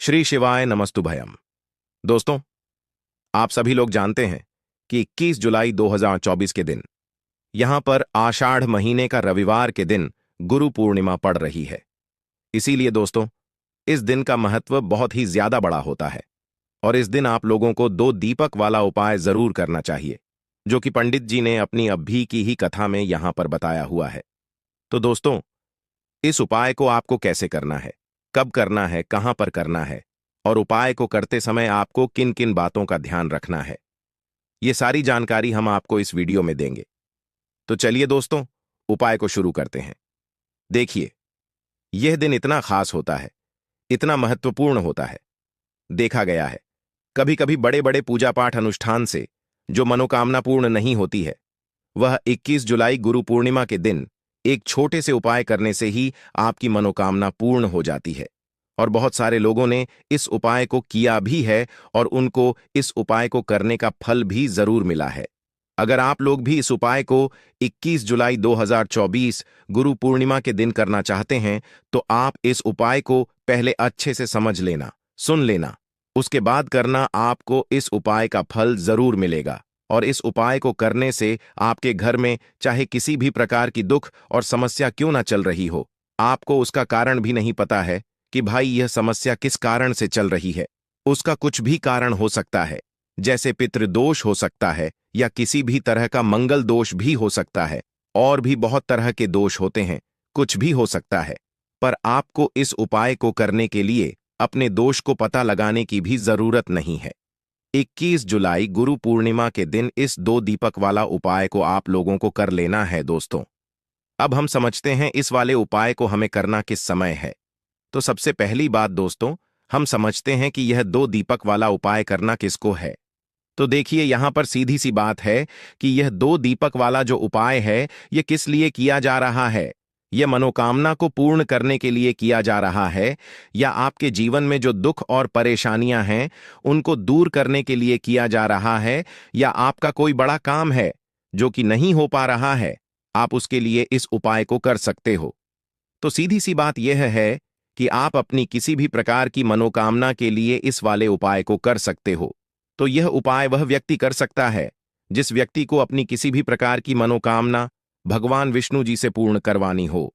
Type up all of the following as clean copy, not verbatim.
श्री शिवाय नमस्तुभयम। दोस्तों, आप सभी लोग जानते हैं कि 21 जुलाई 2024 के दिन यहां पर आषाढ़ महीने का रविवार के दिन गुरु पूर्णिमा पड़ रही है। इसीलिए दोस्तों, इस दिन का महत्व बहुत ही ज्यादा बड़ा होता है और इस दिन आप लोगों को 2 दीपक वाला उपाय जरूर करना चाहिए, जो कि पंडित जी ने अपनी अभी की ही कथा में यहां पर बताया हुआ है। तो दोस्तों, इस उपाय को आपको कैसे करना है, कब करना है, कहां पर करना है और उपाय को करते समय आपको किन किन बातों का ध्यान रखना है, ये सारी जानकारी हम आपको इस वीडियो में देंगे। तो चलिए दोस्तों, उपाय को शुरू करते हैं। देखिए, यह दिन इतना खास होता है, इतना महत्वपूर्ण होता है। देखा गया है, कभी कभी बड़े बड़े पूजा पाठ अनुष्ठान से जो मनोकामना पूर्ण नहीं होती है, वह 21 जुलाई गुरु पूर्णिमा के दिन एक छोटे से उपाय करने से ही आपकी मनोकामना पूर्ण हो जाती है। और बहुत सारे लोगों ने इस उपाय को किया भी है और उनको इस उपाय को करने का फल भी जरूर मिला है। अगर आप लोग भी इस उपाय को 21 जुलाई 2024 गुरु पूर्णिमा के दिन करना चाहते हैं, तो आप इस उपाय को पहले अच्छे से समझ लेना, सुन लेना, उसके बाद करना। आपको इस उपाय का फल जरूर मिलेगा और इस उपाय को करने से आपके घर में चाहे किसी भी प्रकार की दुख और समस्या क्यों ना चल रही हो, आपको उसका कारण भी नहीं पता है कि भाई यह समस्या किस कारण से चल रही है। उसका कुछ भी कारण हो सकता है, जैसे पितृदोष हो सकता है या किसी भी तरह का मंगल दोष भी हो सकता है, और भी बहुत तरह के दोष होते हैं, कुछ भी हो सकता है। पर आपको इस उपाय को करने के लिए अपने दोष को पता लगाने की भी जरूरत नहीं है। 21 जुलाई गुरु पूर्णिमा के दिन इस 2 दीपक वाला उपाय को आप लोगों को कर लेना है। दोस्तों, अब हम समझते हैं इस वाले उपाय को हमें करना किस समय है। तो सबसे पहली बात दोस्तों, हम समझते हैं कि यह 2 दीपक वाला उपाय करना किसको है। तो देखिए, यहां पर सीधी सी बात है कि यह 2 दीपक वाला जो उपाय है, यह किस लिए किया जा रहा है। यह मनोकामना को पूर्ण करने के लिए किया जा रहा है, या आपके जीवन में जो दुख और परेशानियां हैं उनको दूर करने के लिए किया जा रहा है, या आपका कोई बड़ा काम है जो कि नहीं हो पा रहा है, आप उसके लिए इस उपाय को कर सकते हो। तो सीधी सी बात यह है कि आप अपनी किसी भी प्रकार की मनोकामना के लिए इस वाले उपाय को कर सकते हो। तो यह उपाय वह व्यक्ति कर सकता है जिस व्यक्ति को अपनी किसी भी प्रकार की मनोकामना भगवान विष्णु जी से पूर्ण करवानी हो।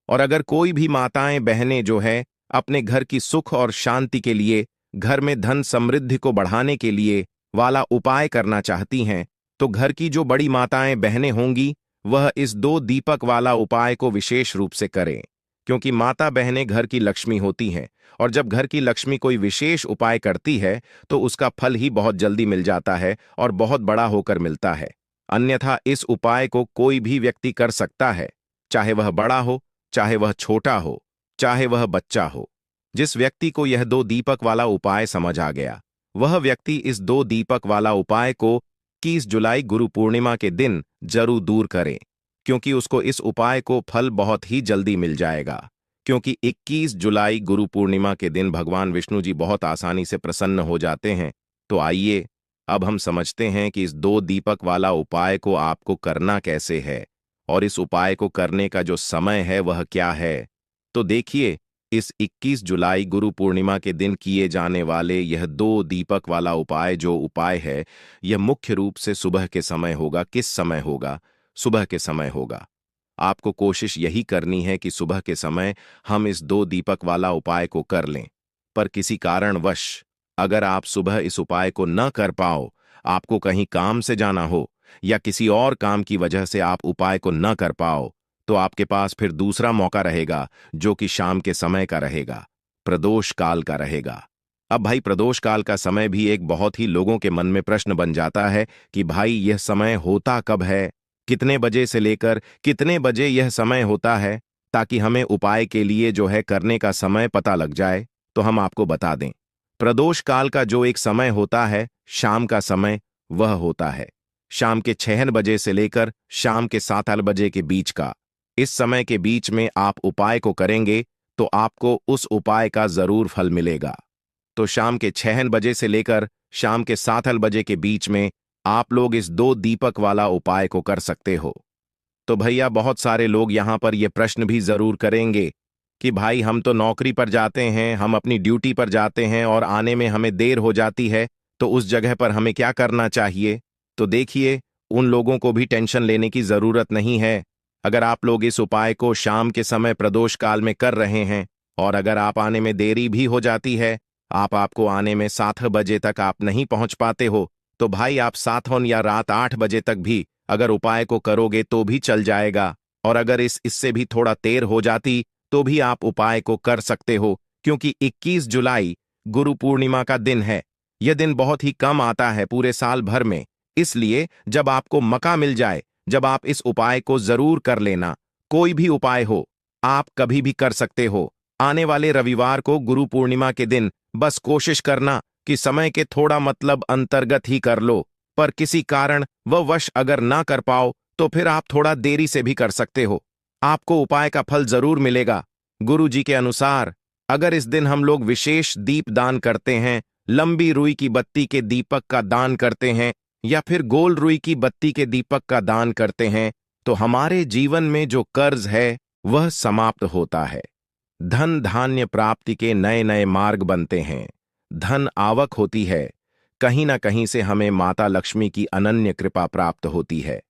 और अगर कोई भी माताएं बहनें जो है अपने घर की सुख और शांति के लिए, घर में धन समृद्धि को बढ़ाने के लिए वाला उपाय करना चाहती हैं, तो घर की जो बड़ी माताएं बहनें होंगी वह इस 2 दीपक वाला उपाय को विशेष रूप से करें, क्योंकि माता बहनें घर की लक्ष्मी होती हैं और जब घर की लक्ष्मी कोई विशेष उपाय करती है तो उसका फल ही बहुत जल्दी मिल जाता है और बहुत बड़ा होकर मिलता है। अन्यथा इस उपाय को कोई भी व्यक्ति कर सकता है, चाहे वह बड़ा हो, चाहे वह छोटा हो, चाहे वह बच्चा हो। जिस व्यक्ति को यह 2 दीपक वाला उपाय समझ आ गया, वह व्यक्ति इस 2 दीपक वाला उपाय को 21 जुलाई गुरु पूर्णिमा के दिन जरूर दूर करें, क्योंकि उसको इस उपाय को फल बहुत ही जल्दी मिल जाएगा। क्योंकि 21 जुलाई गुरु पूर्णिमा के दिन भगवान विष्णु जी बहुत आसानी से प्रसन्न हो जाते हैं। तो आइए, अब हम समझते हैं कि इस 2 दीपक वाला उपाय को आपको करना कैसे है और इस उपाय को करने का जो समय है वह क्या है। तो देखिए, इस 21 जुलाई गुरु पूर्णिमा के दिन किए जाने वाले यह 2 दीपक वाला उपाय जो उपाय है, यह मुख्य रूप से सुबह के समय होगा। किस समय होगा? सुबह के समय होगा। आपको कोशिश यही करनी है कि सुबह के समय हम इस 2 दीपक वाला उपाय को कर लें। पर किसी कारणवश अगर आप सुबह इस उपाय को न कर पाओ, आपको कहीं काम से जाना हो या किसी और काम की वजह से आप उपाय को न कर पाओ, तो आपके पास फिर दूसरा मौका रहेगा, जो कि शाम के समय का रहेगा, प्रदोष काल का रहेगा। अब भाई, प्रदोष काल का समय भी एक बहुत ही लोगों के मन में प्रश्न बन जाता है कि भाई यह समय होता कब है, कितने बजे से लेकर कितने बजे यह समय होता है, ताकि हमें उपाय के लिए जो है करने का समय पता लग जाए। तो हम आपको बता दें, प्रदोष काल का जो एक समय होता है, शाम का समय, वह होता है शाम के 6 बजे से लेकर शाम के 7 बजे के बीच का। इस समय के बीच में आप उपाय को करेंगे तो आपको उस उपाय का जरूर फल मिलेगा। तो शाम के 6 बजे से लेकर शाम के 7 बजे के बीच में आप लोग इस 2 दीपक वाला उपाय को कर सकते हो। तो भैया, बहुत सारे लोग यहां पर यह प्रश्न भी जरूर करेंगे कि भाई हम तो नौकरी पर जाते हैं, हम अपनी ड्यूटी पर जाते हैं और आने में हमें देर हो जाती है, तो उस जगह पर हमें क्या करना चाहिए? तो देखिए, उन लोगों को भी टेंशन लेने की जरूरत नहीं है। अगर आप लोग इस उपाय को शाम के समय प्रदोष काल में कर रहे हैं और अगर आप आने में देरी भी हो जाती है, आपको आने में 7 बजे तक आप नहीं पहुंच पाते हो, तो भाई आप 7 या रात 8 बजे तक भी अगर उपाय को करोगे तो भी चल जाएगा। और अगर इससे भी थोड़ा देर हो जाती तो भी आप उपाय को कर सकते हो, क्योंकि 21 जुलाई गुरु पूर्णिमा का दिन है। यह दिन बहुत ही कम आता है पूरे साल भर में, इसलिए जब आपको मौका मिल जाए, जब आप इस उपाय को जरूर कर लेना। कोई भी उपाय हो, आप कभी भी कर सकते हो। आने वाले रविवार को गुरु पूर्णिमा के दिन बस कोशिश करना कि समय के थोड़ा मतलब अंतर्गत ही कर लो, पर किसी कारण वह वश अगर ना कर पाओ तो फिर आप थोड़ा देरी से भी कर सकते हो। आपको उपाय का फल जरूर मिलेगा। गुरु जी के अनुसार अगर इस दिन हम लोग विशेष दीप दान करते हैं, लंबी रुई की बत्ती के दीपक का दान करते हैं या फिर गोल रुई की बत्ती के दीपक का दान करते हैं, तो हमारे जीवन में जो कर्ज है वह समाप्त होता है। धन धान्य प्राप्ति के नए नए मार्ग बनते हैं। धन आवक होती है। कहीं ना कहीं से हमें माता लक्ष्मी की अनन्य कृपा प्राप्त होती है।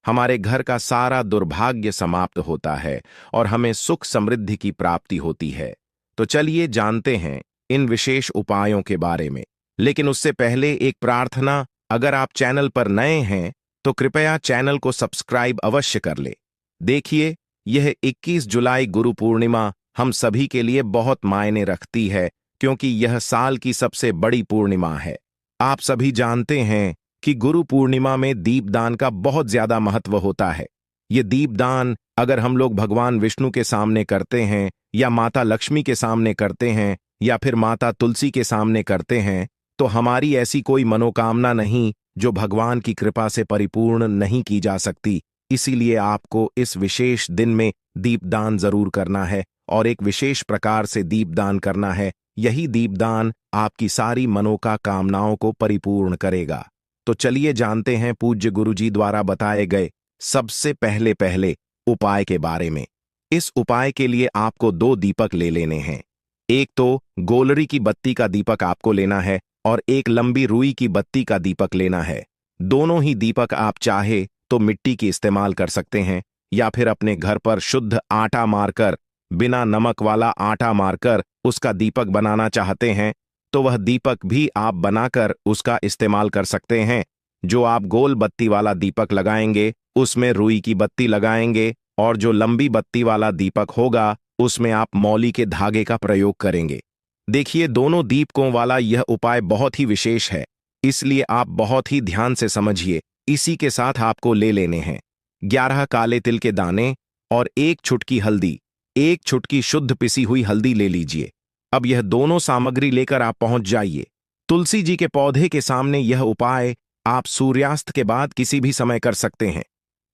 हमारे घर का सारा दुर्भाग्य समाप्त होता है और हमें सुख समृद्धि की प्राप्ति होती है। तो चलिए जानते हैं इन विशेष उपायों के बारे में। लेकिन उससे पहले एक प्रार्थना, अगर आप चैनल पर नए हैं तो कृपया चैनल को सब्सक्राइब अवश्य कर ले। देखिए, यह 21 जुलाई गुरु पूर्णिमा हम सभी के लिए बहुत मायने रखती है, क्योंकि यह साल की सबसे बड़ी पूर्णिमा है। आप सभी जानते हैं कि गुरु पूर्णिमा में दीपदान का बहुत ज्यादा महत्व होता है। ये दीपदान अगर हम लोग भगवान विष्णु के सामने करते हैं या माता लक्ष्मी के सामने करते हैं या फिर माता तुलसी के सामने करते हैं, तो हमारी ऐसी कोई मनोकामना नहीं जो भगवान की कृपा से परिपूर्ण नहीं की जा सकती। इसीलिए आपको इस विशेष दिन में दीपदान जरूर करना है और एक विशेष प्रकार से दीपदान करना है। यही दीपदान आपकी सारी मनोकामनाओं को परिपूर्ण करेगा। तो चलिए जानते हैं पूज्य गुरुजी द्वारा बताए गए सबसे पहले उपाय के बारे में। इस उपाय के लिए आपको 2 दीपक ले लेने हैं। एक तो गोलरी की बत्ती का दीपक आपको लेना है और एक लंबी रुई की बत्ती का दीपक लेना है। दोनों ही दीपक आप चाहे तो मिट्टी की इस्तेमाल कर सकते हैं या फिर अपने घर पर शुद्ध आटा मारकर, बिना नमक वाला आटा मारकर उसका दीपक बनाना चाहते हैं तो वह दीपक भी आप बनाकर उसका इस्तेमाल कर सकते हैं। जो आप गोल बत्ती वाला दीपक लगाएंगे उसमें रुई की बत्ती लगाएंगे और जो लंबी बत्ती वाला दीपक होगा उसमें आप मौली के धागे का प्रयोग करेंगे। देखिए, दोनों दीपकों वाला यह उपाय बहुत ही विशेष है, इसलिए आप बहुत ही ध्यान से समझिए। इसी के साथ आपको ले लेने हैं 11 काले तिल के दाने और 1 चुटकी हल्दी। 1 चुटकी शुद्ध पिसी हुई हल्दी ले लीजिए। अब यह दोनों सामग्री लेकर आप पहुंच जाइए तुलसी जी के पौधे के सामने। यह उपाय आप सूर्यास्त के बाद किसी भी समय कर सकते हैं।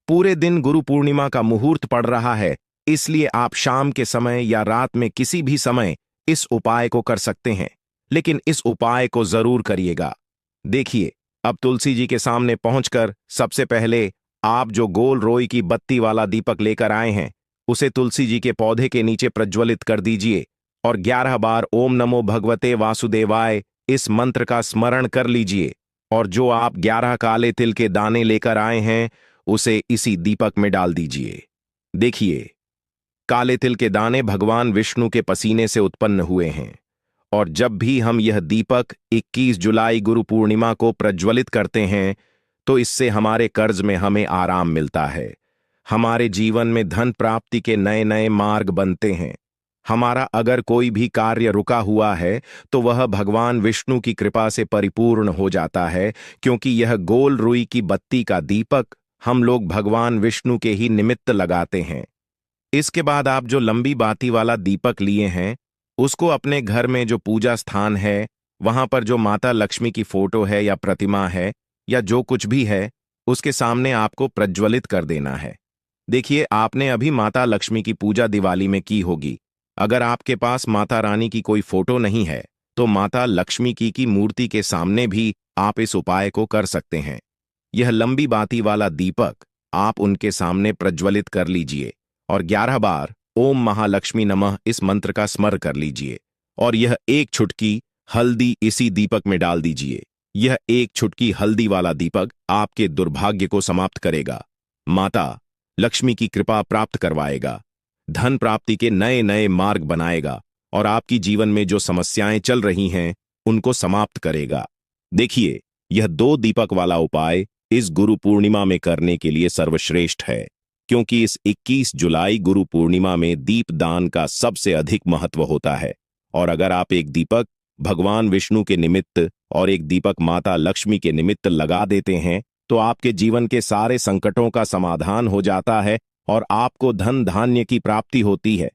पूरे दिन गुरु पूर्णिमा का मुहूर्त पड़ रहा है, इसलिए आप शाम के समय या रात में किसी भी समय इस उपाय को कर सकते हैं, लेकिन इस उपाय को जरूर करिएगा। देखिए, अब तुलसी जी के सामने पहुंचकर सबसे पहले आप जो गोल रोई की बत्ती वाला दीपक लेकर आए हैं उसे तुलसी जी के पौधे के नीचे प्रज्वलित कर दीजिए और 11 बार ओम नमो भगवते वासुदेवाय इस मंत्र का स्मरण कर लीजिए। और जो आप 11 काले तिल के दाने लेकर आए हैं उसे इसी दीपक में डाल दीजिए। देखिए, काले तिल के दाने भगवान विष्णु के पसीने से उत्पन्न हुए हैं और जब भी हम यह दीपक 21 जुलाई गुरु पूर्णिमा को प्रज्वलित करते हैं तो इससे हमारे कर्ज में हमें आराम मिलता है। हमारे जीवन में धन प्राप्ति के नए नए मार्ग बनते हैं। हमारा अगर कोई भी कार्य रुका हुआ है तो वह भगवान विष्णु की कृपा से परिपूर्ण हो जाता है, क्योंकि यह गोल रुई की बत्ती का दीपक हम लोग भगवान विष्णु के ही निमित्त लगाते हैं। इसके बाद आप जो लंबी बाती वाला दीपक लिए हैं उसको अपने घर में जो पूजा स्थान है वहां पर जो माता लक्ष्मी की फोटो है या प्रतिमा है या जो कुछ भी है उसके सामने आपको प्रज्वलित कर देना है। देखिए, आपने अभी माता लक्ष्मी की पूजा दिवाली में की होगी। अगर आपके पास माता रानी की कोई फोटो नहीं है तो माता लक्ष्मी की मूर्ति के सामने भी आप इस उपाय को कर सकते हैं। यह लंबी बाती वाला दीपक आप उनके सामने प्रज्वलित कर लीजिए और 11 बार ओम महालक्ष्मी नमः इस मंत्र का स्मरण कर लीजिए और यह एक चुटकी हल्दी इसी दीपक में डाल दीजिए। यह एक चुटकी हल्दी वाला दीपक आपके दुर्भाग्य को समाप्त करेगा, माता लक्ष्मी की कृपा प्राप्त करवाएगा, धन प्राप्ति के नए नए मार्ग बनाएगा और आपकी जीवन में जो समस्याएं चल रही हैं उनको समाप्त करेगा। देखिए, यह 2 दीपक वाला उपाय इस गुरु पूर्णिमा में करने के लिए सर्वश्रेष्ठ है, क्योंकि इस 21 जुलाई गुरु पूर्णिमा में दीपदान का सबसे अधिक महत्व होता है। और अगर आप एक दीपक भगवान विष्णु के निमित्त और एक दीपक माता लक्ष्मी के निमित्त लगा देते हैं तो आपके जीवन के सारे संकटों का समाधान हो जाता है और आपको धन धान्य की प्राप्ति होती है।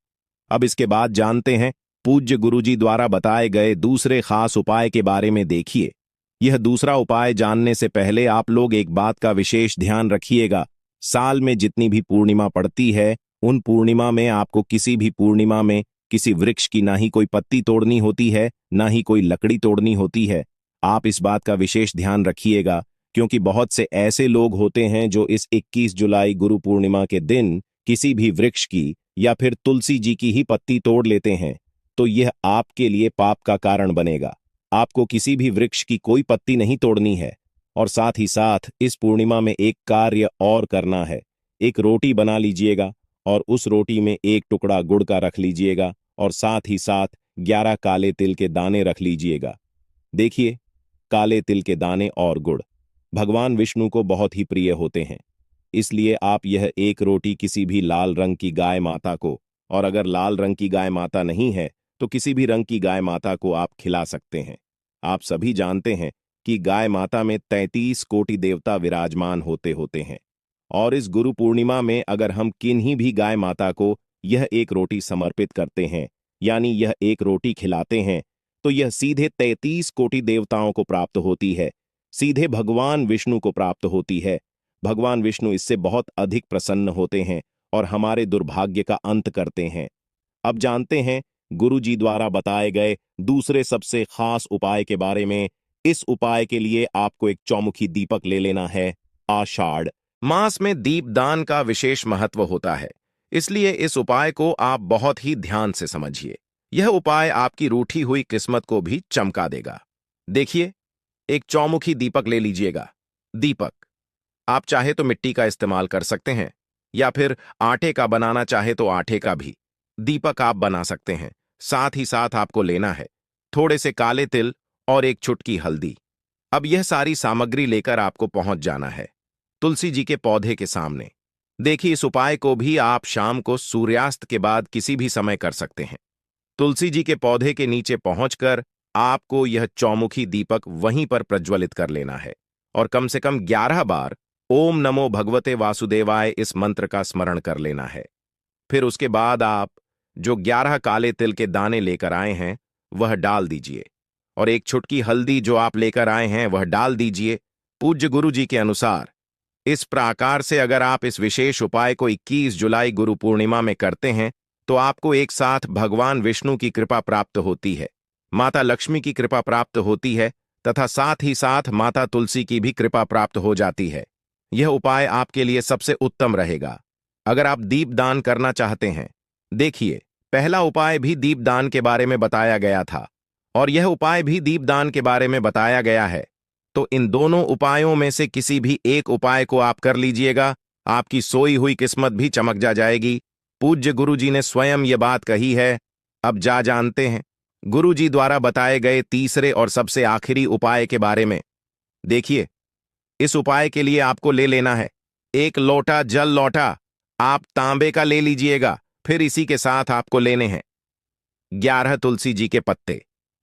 अब इसके बाद जानते हैं पूज्य गुरुजी द्वारा बताए गए दूसरे खास उपाय के बारे में। देखिए, यह दूसरा उपाय जानने से पहले आप लोग एक बात का विशेष ध्यान रखिएगा। साल में जितनी भी पूर्णिमा पड़ती है, उन पूर्णिमा में आपको किसी भी पूर्णिमा में किसी वृक्ष की ना ही कोई पत्ती तोड़नी होती है, ना ही कोई लकड़ी तोड़नी होती है। आप इस बात का विशेष ध्यान रखिएगा, क्योंकि बहुत से ऐसे लोग होते हैं जो इस 21 जुलाई गुरु पूर्णिमा के दिन किसी भी वृक्ष की या फिर तुलसी जी की ही पत्ती तोड़ लेते हैं, तो यह आपके लिए पाप का कारण बनेगा। आपको किसी भी वृक्ष की कोई पत्ती नहीं तोड़नी है। और साथ ही साथ इस पूर्णिमा में एक कार्य और करना है। एक रोटी बना लीजिएगा और उस रोटी में एक टुकड़ा गुड़ का रख लीजिएगा और साथ ही साथ 11 काले तिल के दाने रख लीजिएगा। देखिए, काले तिल के दाने और गुड़ भगवान विष्णु को बहुत ही प्रिय होते हैं, इसलिए आप यह एक रोटी किसी भी लाल रंग की गाय माता को, और अगर लाल रंग की गाय माता नहीं है तो किसी भी रंग की गाय माता को आप खिला सकते हैं। आप सभी जानते हैं कि गाय माता में 33 कोटि देवता विराजमान होते हैं, और इस गुरु पूर्णिमा में अगर हम किन्हीं भी गाय माता को यह एक रोटी समर्पित करते हैं, यानी यह एक रोटी खिलाते हैं, तो यह सीधे 33 कोटि देवताओं को प्राप्त होती है, सीधे भगवान विष्णु को प्राप्त होती है। भगवान विष्णु इससे बहुत अधिक प्रसन्न होते हैं और हमारे दुर्भाग्य का अंत करते हैं। अब जानते हैं गुरु जी द्वारा बताए गए दूसरे सबसे खास उपाय के बारे में। इस उपाय के लिए आपको एक चौमुखी दीपक ले लेना है। आषाढ़ मास में दीपदान का विशेष महत्व होता है, इसलिए इस उपाय को आप बहुत ही ध्यान से समझिए। यह उपाय आपकी रूठी हुई किस्मत को भी चमका देगा। देखिए, एक चौमुखी दीपक ले लीजिएगा। दीपक आप चाहे तो मिट्टी का इस्तेमाल कर सकते हैं, या फिर आटे का बनाना चाहे तो आटे का भी दीपक आप बना सकते हैं। साथ ही साथ आपको लेना है थोड़े से काले तिल और एक चुटकी हल्दी। अब यह सारी सामग्री लेकर आपको पहुंच जाना है तुलसी जी के पौधे के सामने। देखिए, इस उपाय को भी आप शाम को सूर्यास्त के बाद किसी भी समय कर सकते हैं। तुलसी जी के पौधे के नीचे पहुंचकर आपको यह चौमुखी दीपक वहीं पर प्रज्वलित कर लेना है और कम से कम 11 बार ओम नमो भगवते वासुदेवाय इस मंत्र का स्मरण कर लेना है। फिर उसके बाद आप जो 11 काले तिल के दाने लेकर आए हैं वह डाल दीजिए और एक चुटकी हल्दी जो आप लेकर आए हैं वह डाल दीजिए पूज्य गुरु जी के अनुसार। इस प्रकार से अगर आप इस विशेष उपाय को 21 जुलाई गुरु पूर्णिमा में करते हैं तो आपको एक साथ भगवान विष्णु की कृपा प्राप्त होती है, माता लक्ष्मी की कृपा प्राप्त होती है तथा साथ ही साथ माता तुलसी की भी कृपा प्राप्त हो जाती है। यह उपाय आपके लिए सबसे उत्तम रहेगा अगर आप दीपदान करना चाहते हैं। देखिए, पहला उपाय भी दीपदान के बारे में बताया गया था और यह उपाय भी दीपदान के बारे में बताया गया है, तो इन दोनों उपायों में से किसी भी एक उपाय को आप कर लीजिएगा, आपकी सोई हुई किस्मत भी चमक जाएगी। पूज्य गुरु जी ने स्वयं यह बात कही है। अब जानते हैं गुरु जी द्वारा बताए गए तीसरे और सबसे आखिरी उपाय के बारे में। देखिए, इस उपाय के लिए आपको ले लेना है एक लोटा जल लोटा, आप तांबे का ले लीजिएगा। फिर इसी के साथ आपको लेने हैं 11 तुलसी जी के पत्ते।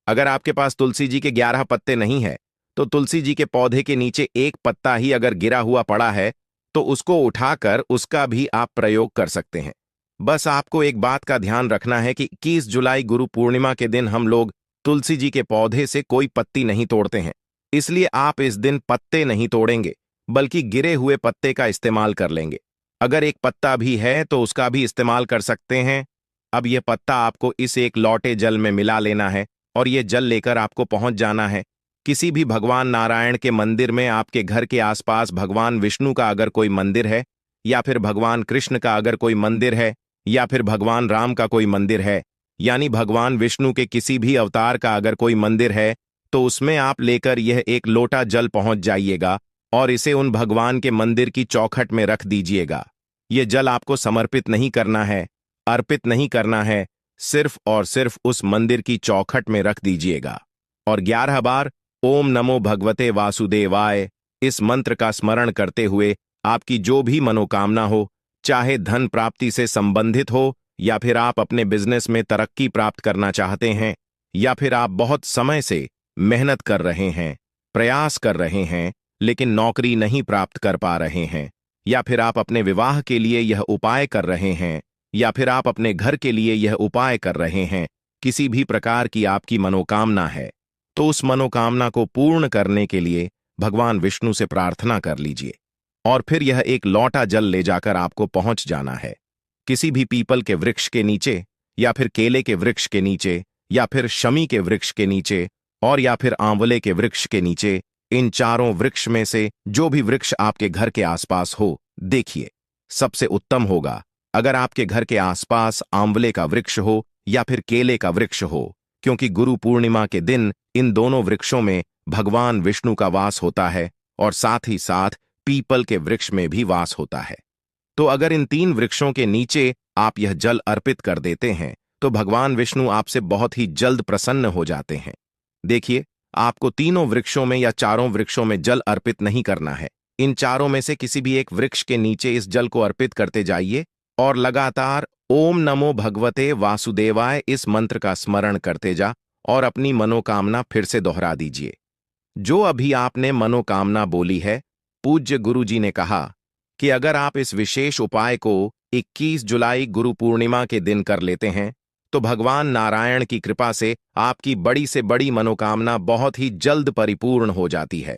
अगर आपके पास तुलसी जी के 11 पत्ते नहीं है तो तुलसी जी के पौधे के नीचे एक पत्ता ही अगर गिरा हुआ पड़ा है तो उसको उठाकर उसका भी आप प्रयोग कर सकते हैं। बस आपको एक बात का ध्यान रखना है कि 21 जुलाई गुरु पूर्णिमा के दिन हम लोग तुलसी जी के पौधे से कोई पत्ती नहीं तोड़ते हैं, इसलिए आप इस दिन पत्ते नहीं तोड़ेंगे बल्कि गिरे हुए पत्ते का इस्तेमाल कर लेंगे। अगर एक पत्ता भी है तो उसका भी इस्तेमाल कर सकते हैं। अब यह पत्ता आपको इस एक लौटे जल में मिला लेना है और यह जल लेकर आपको पहुंच जाना है किसी भी भगवान नारायण के मंदिर में। आपके घर के आसपास भगवान विष्णु का अगर कोई मंदिर है या फिर भगवान कृष्ण का अगर कोई मंदिर है या फिर भगवान राम का कोई मंदिर है, यानी भगवान विष्णु के किसी भी अवतार का अगर कोई मंदिर है, तो उसमें आप लेकर यह एक लोटा जल पहुंच जाइएगा और इसे उन भगवान के मंदिर की चौखट में रख दीजिएगा। यह जल आपको समर्पित नहीं करना है, अर्पित नहीं करना है, सिर्फ और सिर्फ उस मंदिर की चौखट में रख दीजिएगा और 11 बार ओम नमो भगवते वासुदेवाय इस मंत्र का स्मरण करते हुए आपकी जो भी मनोकामना हो, चाहे धन प्राप्ति से संबंधित हो, या फिर आप अपने बिजनेस में तरक्की प्राप्त करना चाहते हैं, या फिर आप बहुत समय से मेहनत कर रहे हैं, प्रयास कर रहे हैं, लेकिन नौकरी नहीं प्राप्त कर पा रहे हैं, या फिर आप अपने विवाह के लिए यह उपाय कर रहे हैं, या फिर आप अपने घर के लिए यह उपाय कर रहे हैं, किसी भी प्रकार की आपकी मनोकामना है, तो उस मनोकामना को पूर्ण करने के लिए भगवान विष्णु से प्रार्थना कर लीजिए और फिर यह एक लौटा जल ले जाकर आपको पहुंच जाना है किसी भी पीपल के वृक्ष के नीचे, या फिर केले के वृक्ष के नीचे, या फिर शमी के वृक्ष के नीचे, और या फिर आंवले के वृक्ष के नीचे। इन चारों वृक्ष में से जो भी वृक्ष आपके घर के आसपास हो, देखिए सबसे उत्तम होगा अगर आपके घर के आसपास आंवले का वृक्ष हो या फिर केले का वृक्ष हो, क्योंकि गुरु पूर्णिमा के दिन इन दोनों वृक्षों में भगवान विष्णु का वास होता है और साथ ही साथ पीपल के वृक्ष में भी वास होता है। तो अगर इन 3 वृक्षों के नीचे आप यह जल अर्पित कर देते हैं, तो भगवान विष्णु आपसे बहुत ही जल्द प्रसन्न हो जाते हैं। देखिए, आपको तीनों वृक्षों में या चारों वृक्षों में जल अर्पित नहीं करना है। इन चारों में से किसी भी एक वृक्ष के नीचे इस जल को अर्पित करते जाइए और लगातार ओम नमो भगवते वासुदेवाय इस मंत्र का स्मरण करते जा और अपनी मनोकामना फिर से दोहरा दीजिए। जो अभी आपने मनोकामना बोली है, पूज्य गुरु जी ने कहा कि अगर आप इस विशेष उपाय को 21 जुलाई गुरु पूर्णिमा के दिन कर लेते हैं, तो भगवान नारायण की कृपा से आपकी बड़ी से बड़ी मनोकामना बहुत ही जल्द परिपूर्ण हो जाती है।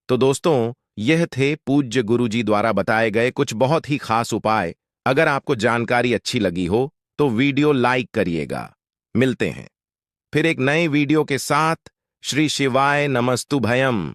तो दोस्तों, यह थे पूज्य गुरु जी द्वारा बताए गए कुछ बहुत ही खास उपाय। अगर आपको जानकारी अच्छी लगी हो तो वीडियो लाइक करिएगा। मिलते हैं फिर एक नए वीडियो के साथ। श्री शिवाय नमस्तुभयम।